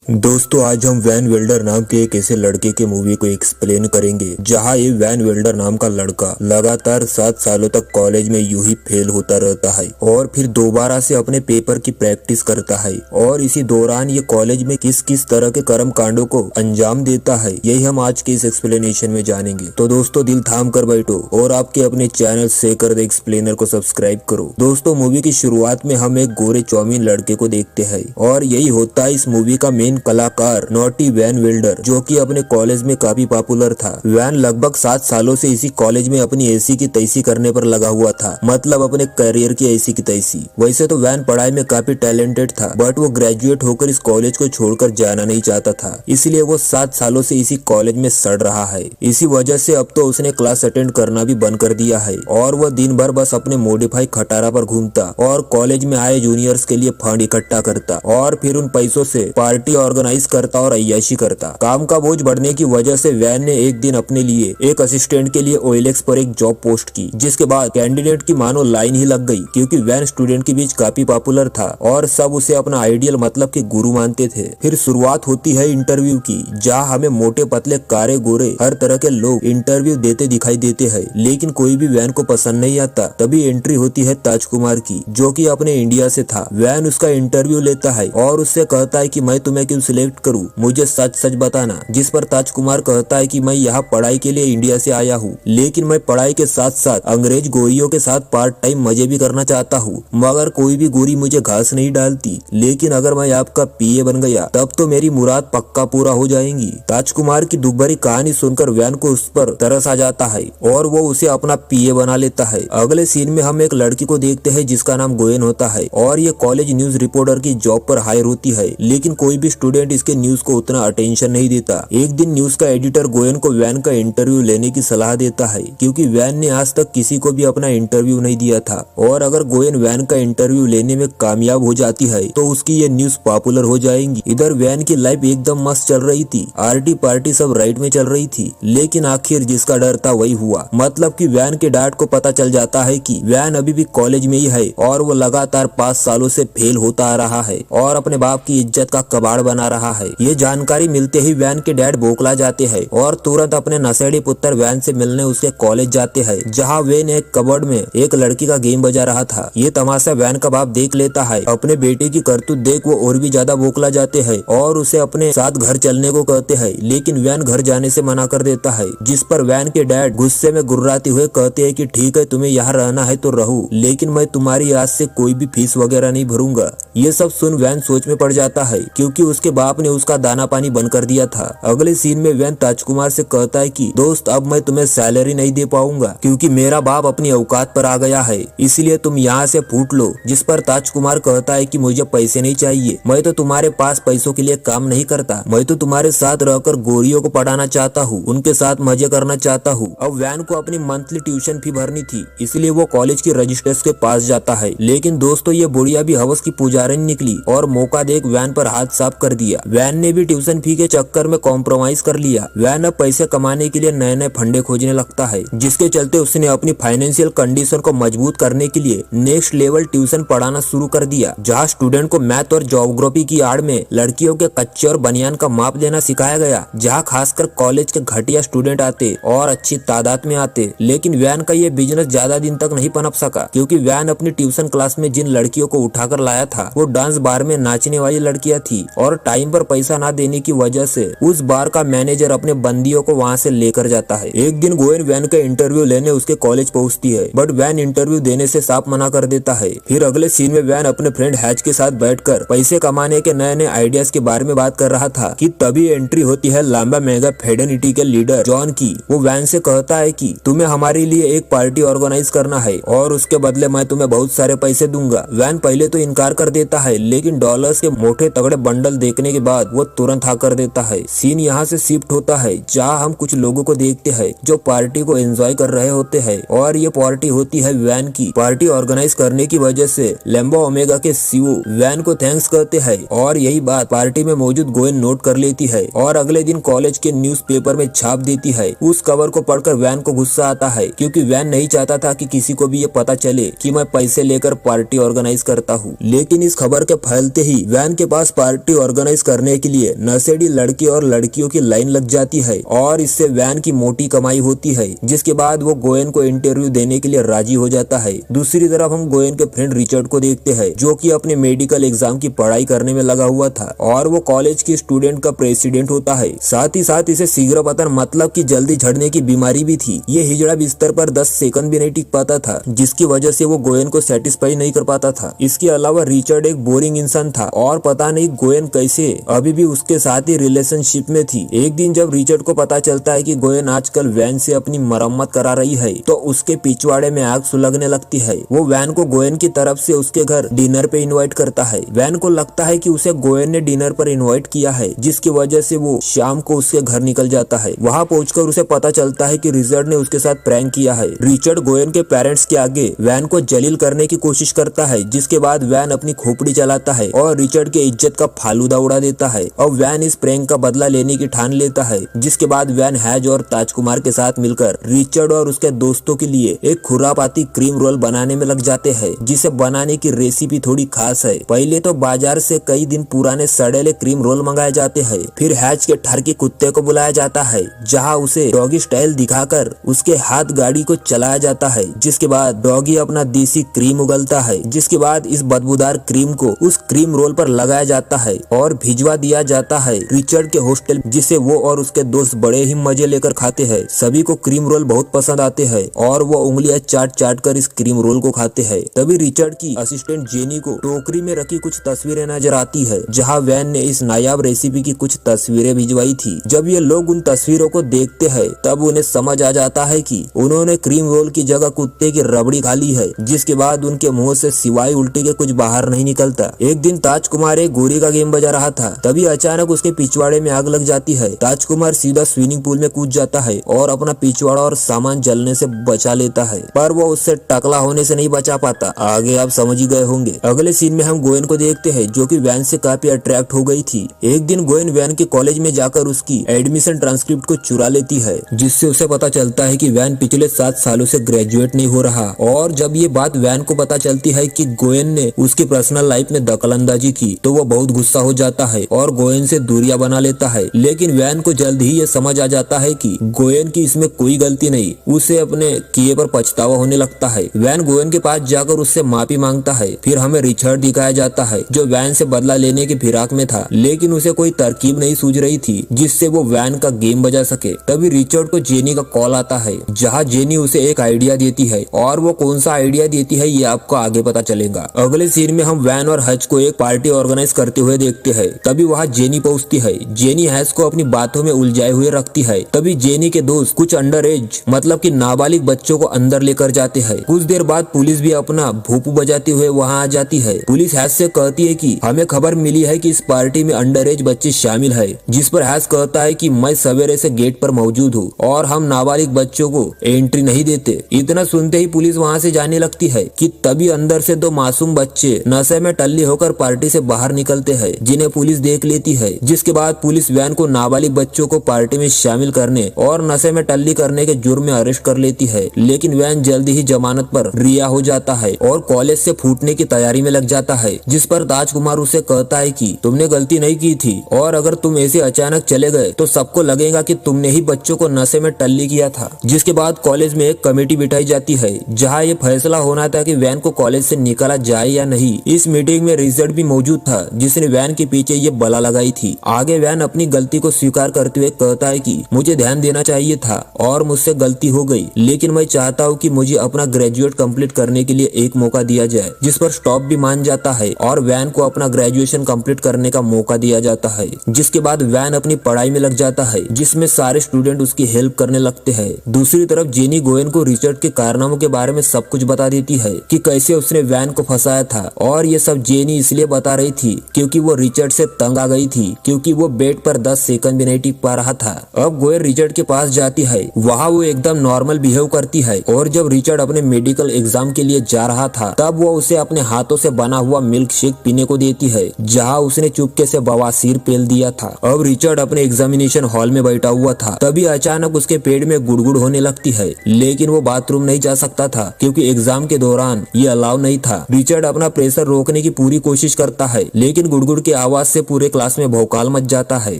दोस्तों आज हम वैन वेल्डर नाम के एक ऐसे लड़के के मूवी को एक्सप्लेन करेंगे जहां ये वैन वेल्डर नाम का लड़का लगातार 7 सालों तक कॉलेज में यूं ही फेल होता रहता है और फिर दोबारा से अपने पेपर की प्रैक्टिस करता है और इसी दौरान ये कॉलेज में किस किस तरह के कर्म कांडों को अंजाम देता है यही हम आज के इस एक्सप्लेनेशन में जानेंगे। तो दोस्तों दिल थाम कर बैठो और आपके अपने चैनल शेखर द एक्सप्लेनर को सब्सक्राइब करो। दोस्तों मूवी की शुरुआत में हम एक गोरे चौमीन लड़के को देखते हैं और यही होता है इस मूवी का मेन कलाकार नॉटी वैन वेल्डर, जो कि अपने कॉलेज में काफी पॉपुलर था। वैन लगभग 7 सालों से इसी कॉलेज में अपनी एसी की तैसी करने पर लगा हुआ था, मतलब अपने करियर की एसी की तैसी। वैसे तो वैन पढ़ाई में काफी टैलेंटेड था, बट वो ग्रेजुएट होकर इस कॉलेज को छोड़कर जाना नहीं चाहता था, इसलिए वो 7 सालों से इसी कॉलेज में सड़ रहा है। इसी वजह से अब तो उसने क्लास अटेंड करना भी बंद कर दिया है और वह दिन भर बस अपने मॉडिफाई खटारा पर घूमता और कॉलेज में आए जूनियर्स के लिए फंड इकट्ठा करता और फिर उन पैसों से पार्टी ऑर्गेनाइज करता और अय्याशी करता। काम का बोझ बढ़ने की वजह से वैन ने एक दिन अपने लिए एक असिस्टेंट के लिए OLX पर एक जॉब पोस्ट की, जिसके बाद कैंडिडेट की मानो लाइन ही लग गई, क्योंकि वैन स्टूडेंट के बीच काफी पॉपुलर था और सब उसे अपना आइडियल मतलब के गुरु मानते थे। फिर शुरुआत होती है इंटरव्यू की, जहाँ हमें मोटे पतले कारे गोरे हर तरह के लोग इंटरव्यू देते दिखाई देते हैं, लेकिन कोई भी वैन को पसंद नहीं आता। तभी एंट्री होती है ताजकुमार की, जो कि अपने इंडिया से था। वैन उसका इंटरव्यू लेता है और उससे कहता है कि मैं तुम्हें क्यों सिलेक्ट करूं, मुझे सच सच बताना। जिस पर ताजकुमार कहता है कि मैं यहाँ पढ़ाई के लिए इंडिया से आया हूँ, लेकिन मैं पढ़ाई के साथ साथ अंग्रेज गोरियों के साथ पार्ट टाइम मजे भी करना चाहता हूँ, मगर कोई भी गोरी मुझे घास नहीं डालती। लेकिन अगर मैं आपका PA बन गया तब तो मेरी मुराद पक्का पूरा हो जाएंगी। ताजकुमार की दुख भरी कहानी सुनकर वैन को उस पर तरस आ जाता है और वो उसे अपना PA बना लेता है। अगले सीन में हम एक लड़की को देखते हैं जिसका नाम गोयन होता है और ये कॉलेज न्यूज रिपोर्टर की जॉब पर हायर होती है, लेकिन कोई भी स्टूडेंट इसके न्यूज को उतना अटेंशन नहीं देता। एक दिन न्यूज का एडिटर गोयन को वैन का इंटरव्यू लेने की सलाह देता है, क्योंकि वैन ने आज तक किसी को भी अपना इंटरव्यू नहीं दिया था और अगर गोयन वैन का इंटरव्यू लेने में कामयाब हो जाती है तो उसकी ये न्यूज पॉपुलर हो जाएंगी। इधर वैन की लाइफ एकदम मस्त चल रही थी, आरटी पार्टी सब राइट में चल रही थी, लेकिन आखिर जिसका डर था वही हुआ। मतलब कि वैन के डैड को पता चल जाता है कि वैन अभी भी कॉलेज में ही है और वो लगातार 5 सालों से फेल होता आ रहा है और अपने बाप की इज्जत का कबाड़ बना रहा है। ये जानकारी मिलते ही वैन के डैड बौखला जाते हैं और तुरंत अपने नशेड़ी पुत्र वैन से मिलने उसके कॉलेज जाते हैं, जहां वैन एक कबर्ड में एक लड़की का गेम बजा रहा था। ये तमाशा वैन का बाप देख लेता है। अपने बेटे की करतूत देख वो और भी ज्यादा बौखला जाते हैं और उसे अपने साथ घर चलने को कहते हैं, लेकिन वैन घर जाने से मना कर देता है। जिस पर वैन के डैड गुस्से में गुर्राते हुए कहते हैं कि ठीक है, तुम्हें यहाँ रहना है तो रहो, लेकिन मैं तुम्हारी आज से कोई भी फीस वगैरह नहीं भरूंगा। ये सब सुन वैन सोच में पड़ जाता है, क्योंकि उसके बाप ने उसका दाना पानी बंद कर दिया था। अगले सीन में वैन ताजकुमार से कहता है कि दोस्त, अब मैं तुम्हें सैलरी नहीं दे पाऊंगा, क्योंकि मेरा बाप अपनी औकात पर आ गया है, इसलिए तुम यहाँ से फूट लो। जिस पर ताजकुमार कहता है कि मुझे पैसे नहीं चाहिए, मैं तो तुम्हारे पास पैसों के लिए काम नहीं करता, मैं तो तुम्हारे साथ रहकर गोरियों को पढ़ाना चाहता हूँ, उनके साथ मजे करना चाहता हूँ। अब वैन को अपनी मंथली ट्यूशन फी भरनी थी, इसलिए वो कॉलेज की रजिस्ट्रेस के पास जाता है, लेकिन दोस्तों ये बुढ़िया भी हवस की पुजारिन निकली और मौका देख वैन पर हाथ साफ कर दिया। वैन ने भी ट्यूशन फी के चक्कर में कॉम्प्रोमाइज कर लिया। वैन अब पैसे कमाने के लिए नए नए फंडे खोजने लगता है, जिसके चलते उसने अपनी फाइनेंशियल कंडीशन को मजबूत करने के लिए नेक्स्ट लेवल ट्यूशन पढ़ाना शुरू कर दिया, जहाँ स्टूडेंट को मैथ और ज्योग्राफी की आड़ में लड़कियों के कच्चे और बनियान का माप देना सिखाया गया, जहाँ खासकर कॉलेज के घटिया स्टूडेंट आते और अच्छी तादाद में आते। लेकिन वैन का ये बिजनेस ज्यादा दिन तक नहीं पनप सका, क्योंकि वैन अपनी ट्यूशन क्लास में जिन लड़कियों को उठाकर लाया था वो डांस बार में नाचने वाली लड़कियां थी और टाइम पर पैसा ना देने की वजह से उस बार का मैनेजर अपने बंदियों को वहाँ से लेकर जाता है। एक दिन गोयन वैन का इंटरव्यू लेने उसके कॉलेज पहुँचती है, बट वैन इंटरव्यू देने से साफ मना कर देता है। फिर अगले सीन में वैन अपने फ्रेंड हैच के साथ बैठकर पैसे कमाने के नए नए आइडियाज के बारे में बात कर रहा था कि तभी एंट्री होती है लांबा मेगा फेडर्निटी के लीडर जॉन की। वो वैन से कहता है कि तुम्हें हमारे लिए एक पार्टी ऑर्गेनाइज करना है और उसके बदले मैं तुम्हें बहुत सारे पैसे दूंगा। वैन पहले तो इनकार कर देता है, लेकिन डॉलर्स के मोटे तगड़े बंडल देखने के बाद वो तुरंत हाँ कर देता है। सीन यहाँ से शिफ्ट होता है, जहाँ हम कुछ लोगों को देखते हैं जो पार्टी को एंजॉय कर रहे होते हैं और ये पार्टी होती है वैन की। पार्टी ऑर्गेनाइज करने की वजह से लैम्बो ओमेगा के सीईओ वैन को थैंक्स कहते हैं और यही बात पार्टी में मौजूद गोयन नोट कर लेती है और अगले दिन कॉलेज के न्यूज़पेपर में छाप देती है। उस खबर को पढ़कर वैन को गुस्सा आता है, क्योंकि वैन नहीं चाहता था कि किसी को भी ये पता चले कि मैं पैसे लेकर पार्टी ऑर्गेनाइज करता हूँ। लेकिन इस खबर के फैलते ही वैन के पास पार्टी ऑर्गेनाइज करने के लिए नशेड़ी लड़के और लड़कियों की लाइन लग जाती है और इससे वैन की मोटी कमाई होती है, जिसके बाद वो गोयन को इंटरव्यू देने के लिए राजी हो जाता है। दूसरी तरफ हम गोयन के फ्रेंड रिचर्ड को देखते हैं, जो कि अपने मेडिकल एग्जाम की पढ़ाई करने में लगा हुआ था और वो कॉलेज की स्टूडेंट का प्रेसिडेंट होता है। साथ ही साथ इसे शीघ्र पतन मतलब कि जल्दी झड़ने की बीमारी भी थी। ये हिजड़ा बिस्तर पर 10 सेकंड भी नहीं टिक पाता था, जिसकी वजह से वो गोयन को सेटिस्फाई नहीं कर पाता था। इसके अलावा रिचर्ड एक बोरिंग इंसान था और पता नहीं गोयन कैसे अभी भी उसके साथ ही रिलेशनशिप में थी। एक दिन जब रिचर्ड को पता चलता है कि गोयन आजकल वैन से अपनी मरम्मत करा रही है, तो उसके पिछवाड़े में आग सुलगने लगती है। वो वैन को गोयन की तरफ से उसके घर डिनर पे इनवाइट करता है। वैन को लगता है कि उसे गोयन ने डिनर पर इनवाइट किया है, जिसकी वजह से वो शाम को उसके घर निकल जाता है। वहाँ पहुंचकर उसे पता चलता है कि रिचर्ड ने उसके साथ प्रैंक किया है। रिचर्ड गोयन के पेरेंट्स के आगे वैन को जलील करने की कोशिश करता है, जिसके बाद वैन अपनी खोपड़ी चलाता है और रिचर्ड के इज्जत का फालूदा उड़ा देता है। और वैन इस प्रैंक का बदला लेने की ठान लेता है, जिसके बाद वैन हैज और ताजकुमार के साथ मिलकर रिचर्ड और उसके दोस्तों के लिए एक खुरापाती क्रीम रोल बनाने में लग जाते हैं, जिसे बनाने की रेसिपी थोड़ी खास है। पहले तो बाजार से कई दिन पुराने सड़ेले क्रीम रोल मंगाए जाते हैं, फिर हैज के ठरकी कुत्ते को बुलाया जाता है, जहाँ उसे डॉगी स्टाइल दिखाकर उसके हाथ गाड़ी को चलाया जाता है। जिसके बाद डॉगी अपना देसी क्रीम उगलता है, जिसके बाद इस बदबूदार क्रीम को उस क्रीम रोल पर लगाया जाता है और भिजवा दिया जाता है रिचर्ड के हॉस्टल, जिसे वो और उसके दोस्त बड़े ही मजे लेकर खाते हैं। सभी को क्रीम रोल बहुत पसंद आते हैं और वो उंगलियां चाट चाट कर इस क्रीम रोल को खाते हैं। तभी रिचर्ड की असिस्टेंट जेनी को टोकरी में रखी कुछ तस्वीरें नजर आती है, जहाँ वैन ने इस नायाब रेसिपी की कुछ तस्वीरें भिजवाई थी। जब ये लोग उन तस्वीरों को देखते हैं, तब उन्हें समझ आ जाता है कि उन्होंने क्रीम रोल की जगह कुत्ते की रबड़ी खा ली है, जिसके बाद उनके मुंह से सिवाय उल्टी के कुछ बाहर नहीं निकलता। एक दिन ताजकुमार एक गोरी का गेम बजा रहा था, तभी अचानक उसके पिछवाड़े में आग लग जाती है। ताजकुमार सीधा स्विमिंग पूल में कूद जाता है और अपना पिछवाड़ा और सामान जलने से बचा लेता है, पर वो उससे टकला होने से नहीं बचा पाता। आगे आप समझ ही गए होंगे। अगले सीन में हम गोयन को देखते हैं, जो कि वैन से काफी अट्रैक्ट हो गई थी। एक दिन गोयन वैन के कॉलेज में जाकर उसकी एडमिशन ट्रांसक्रिप्ट को चुरा लेती है, जिससे उसे पता चलता है कि वैन पिछले 7 सालों से ग्रेजुएट नहीं हो रहा। और जब ये बात वैन को पता चलती है कि गोयन ने उसकी पर्सनल लाइफ में दखलंदाजी की, तो वो बहुत गुस्सा हो जाता है और गोयन से दूरियां बना लेता है। लेकिन वैन को जल्द ही ये समझ आ जाता है कि गोयन की इसमें कोई गलती नहीं। उसे अपने किए पर पछतावा होने लगता है। वैन गोयन के पास जाकर उससे माफी मांगता है। फिर हमें रिचर्ड दिखाया जाता है, जो वैन से बदला लेने की फिराक में था, लेकिन उसे कोई तरकीब नहीं सूझ रही थी जिससे वो वैन का गेम बजा सके। तभी रिचर्ड को जेनी का कॉल आता है, जहाँ जेनी उसे एक आइडिया देती है, और वो कौन सा आइडिया देती है ये आपको आगे पता चलेगा। अगले सीन में हम वैन और हज को एक पार्टी ऑर्गेनाइज करते हुए देखते हैं। तभी वहाँ जेनी पहुँचती है। जेनी हज को अपनी बातों में उलझाए हुए रखती है। तभी जेनी के दोस्त कुछ अंडर एज मतलब कि नाबालिग बच्चों को अंदर लेकर जाते हैं। कुछ देर बाद पुलिस भी अपना भूपू बजाते हुए वहाँ आ जाती है। पुलिस हैज से कहती है कि हमें खबर मिली है कि इस पार्टी में अंडर एज बच्चे शामिल है, जिस पर हैज कहता है कि मैं सवेरे से गेट पर मौजूद हूँ और हम नाबालिग बच्चों को एंट्री नहीं देते। इतना सुनते ही पुलिस वहाँ से जाने लगती है कि तभी अंदर से 2 मासूम बच्चे नशे में टल्ली होकर पार्टी से बाहर निकलते हैं, जिन्हें पुलिस देख लेती है। जिसके बाद पुलिस वैन को नाबालिग बच्चों को पार्टी में शामिल करने और नशे में टल्ली करने के जुर्म में अरेस्ट कर लेती है। लेकिन वैन जल्दी ही जमानत पर रिहा हो जाता है और कॉलेज से फूटने की तैयारी में लग जाता है, जिस पर ताजकुमार उसे कहता है कि तुमने गलती नहीं की थी और अगर तुम ऐसे अचानक चले गए तो सबको लगेगा कि तुमने ही बच्चों को नशे में टल्ली किया था। जिसके बाद कॉलेज में एक कमेटी बिठाई जाती है, जहाँ ये फैसला होना था कि वैन को कॉलेज से निकाला जाए या नहीं। इस मीटिंग में रिचर्ड भी मौजूद था, जिसने वैन के पीछे ये बला लगाई थी। आगे वैन अपनी गलती को स्वीकार करते हुए कहता है कि मुझे ध्यान देना चाहिए था और मुझसे गलती हो गई, लेकिन मैं चाहता हूँ कि मुझे अपना ग्रेजुएट कंप्लीट करने के लिए एक मौका दिया जाए। जिस पर स्टॉप भी मान जाता है और वैन को अपना ग्रेजुएशन कंप्लीट करने का मौका दिया जाता है। जिसके बाद वैन अपनी पढ़ाई में लग जाता है, जिसमें सारे स्टूडेंट उसकी हेल्प करने लगते हैं। दूसरी तरफ जेनी गोयन को रिचर्ड के कारनामों के बारे में सब कुछ बता देती है कि कैसे उसने वैन को फंसाया था, और ये सब जेनी इसलिए बता रही थी क्योंकि वो रिचर्ड से तंग आ गई थी, क्योंकि वो बेड पर 10 सेकंड भी नहीं टिक पा रहा था। अब गोयन रिचर्ड के पास जाती है। वहाँ वो एकदम नॉर्मल बिहेव करती है, और जब रिचर्ड अपने मेडिकल एग्जाम के लिए जा रहा था, तब वो उसे अपने हाथों से बना हुआ मिल्क शेक पीने को देती है, जहाँ उसने चुपके से बवासीर पेल दिया था। अब रिचर्ड अपने एग्जामिनेशन हॉल में बैठा हुआ था, तभी अचानक उसके पेट में गुड़गुड़ होने लगती है, लेकिन वो बाथरूम नहीं जा सकता था क्योंकि एग्जाम के दौरान ये अलाउ नहीं था। रिचर्ड अपना प्रेशर रोकने की पूरी कोशिश करता है, लेकिन गुड़गुड़ के आवाज से पूरे क्लास में भौकाल मच जाता है।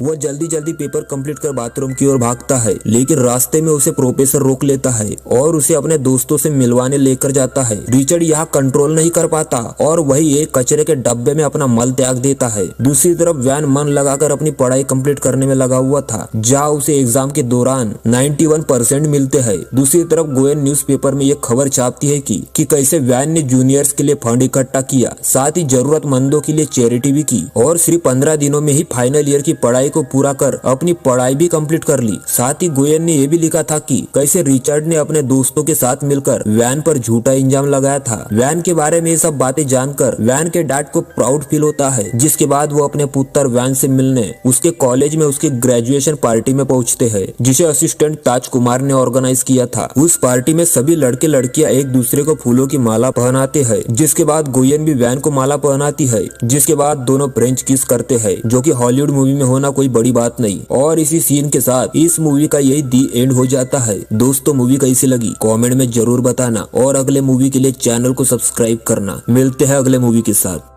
वह जल्दी जल्दी पेपर कंप्लीट कर बाथरूम की ओर भागता है, लेकिन रास्ते में उसे प्रोफेसर रोक लेता है और उसे अपने दोस्तों से मिलवाने लेकर जाता है। रिचर्ड यहाँ कंट्रोल नहीं कर पाता और वही एक कचरे के डब्बे में अपना मल त्याग देता है। दूसरी तरफ वैन मन लगाकर अपनी पढ़ाई कंप्लीट करने में लगा हुआ था, जहाँ उसे एग्जाम के दौरान 91% मिलते हैं। दूसरी तरफ गोयन न्यूज़पेपर में ये खबर छापती है कि कैसे वैन ने जूनियर्स के लिए फंड इकट्ठा किया, साथ ही जरूरतमंदों के लिए चैरिटी भी की और सिर्फ 15 दिनों में ही फाइनल ईयर की पढ़ाई को पूरा कर अपनी पढ़ाई भी कंप्लीट कर ली। साथ ही गोयन ने यह भी लिखा था कि कैसे रिचर्ड ने अपने दोस्तों के साथ मिलकर वैन पर झूठा इल्जाम लगाया था। वैन के बारे में ये सब बातें जानकर वैन के डैड को प्राउड फील होता है, जिसके बाद वो अपने पुत्र वैन से मिलने उसके कॉलेज में उसकी ग्रेजुएशन पार्टी में पहुंचते हैं, जिसे असिस्टेंट ताज कुमार ने ऑर्गेनाइज किया था। उस पार्टी में सभी लड़के लड़कियां एक दूसरे को फूलों की माला पहनाते हैं, जिसके बाद गोयन भी वैन को माला पहनाती है, जिसके बाद दोनों फ्रेंच किस करते हैं, जो कि हॉलीवुड मूवी में होना कोई बड़ी बात नहीं। और इसी सीन के साथ इस मूवी का यही दी एंड हो जाता है। दोस्तों, मूवी कैसी लगी कमेंट में जरूर बताना और अगले मूवी के लिए चैनल को सब्सक्राइब करना। मिलते हैं अगले मूवी के साथ।